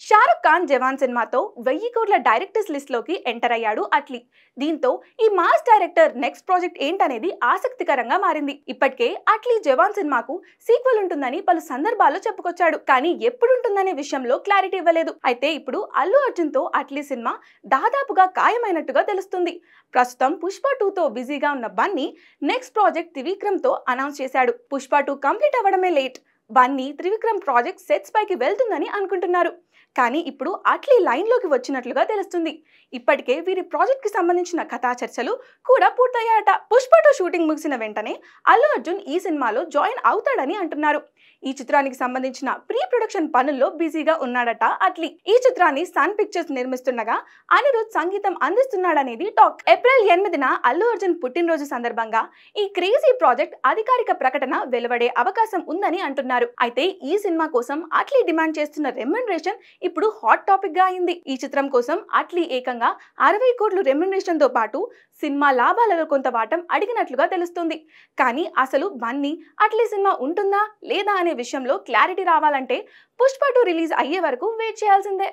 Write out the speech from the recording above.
షారుఖ్ ఖాన్ జవాన్ సినిమాతో 1000 కోట్ల directors list లోకి ఎంటర్ అయ్యాడు అట్లీ. దీంతో ఈ మాస్ డైరెక్టర్ నెక్స్ట్ ప్రాజెక్ట్ ఏంటనేది ఆసక్తికరంగా మారింది. ఇప్పటికే అట్లీ జవాన్ సినిమాకు సీక్వెల్ ఉంటుందని పలు సందర్భాల్లో చెప్పుకొచ్చాడు. కానీ ఎప్పుడుంటుందనే విషయంలో క్లారిటీ ఇవ్వలేదు. అయితే ఇప్పుడు అల్లు అర్జున్ తో అట్లీ సినిమా దాదాపుగా ఖాయమైనట్టుగా తెలుస్తుంది. ప్రస్తుతం పుష్ప 2తో బిజీగా ఉన్న బన్నీ నెక్స్ట్ ప్రాజెక్ట్ త్రివిక్రమ్ తో అనౌన్స్ చేశాడు. పుష్ప 2 కంప్లీట్ అవ్వడమే late. Bunny Trivikram project sets పైకి వెళ్తుందని అనుకుంటున్నారు. కానీ ఇప్పుడు అట్లీ లైన్లోకి వచ్చినట్లుగా తెలుస్తుంది. ఇప్పటికే వీరి ప్రాజెక్ట్ కి సంబంధించిన కథా చర్చలు కూడా పూర్తయ్యాయట. పుష్ప 2 షూటింగ్ ముగిసిన వెంటనే అల్లు అర్జున్ ఈ సినిమాలో జాయిన్ అవుతాడని అంటున్నారు. ఈ చిత్రానికి సంబంధించిన ప్రీ ప్రొడక్షన్ పనుల్లో బిజీగా ఉన్నాడట అట్లీ. ఈ చిత్రాన్ని సన్ పిక్చర్స్ నిర్మిస్తుండగా అనిరుద్ సంగీతం అందిస్తున్నాడనేది టాక్. ఏప్రిల్ 8న అల్లు అర్జున్ పుట్టినరోజు సందర్భంగా ఈ క్రేజీ ప్రాజెక్ట్ అధికారిక ప్రకటన వెలువడే అవకాశం ఉందని అంటున్నారు. అయితే ఈ సినిమా కోసం అట్లీ డిమాండ్ చేస్తున్న రెమ్యునరేషన్ ఇప్పుడు హాట్ టాపిక్ గా అయింది. ఈ చిత్రం కోసం అట్లీ ఏకంగా 60 కోట్లు రెమ్యునరేషన్ తో పాటు సినిమా లాభాలలో కొంత వాటం అడిగినట్లుగా తెలుస్తుంది. కానీ అసలు బన్నీ అట్లీ సినిమా ఉంటుందా లేదా అనే విషయంలో క్లారిటీ రావాలంటే పుష్ప 2 రిలీజ్ అయ్యే వరకు వెయిట్ చేయాల్సిందే.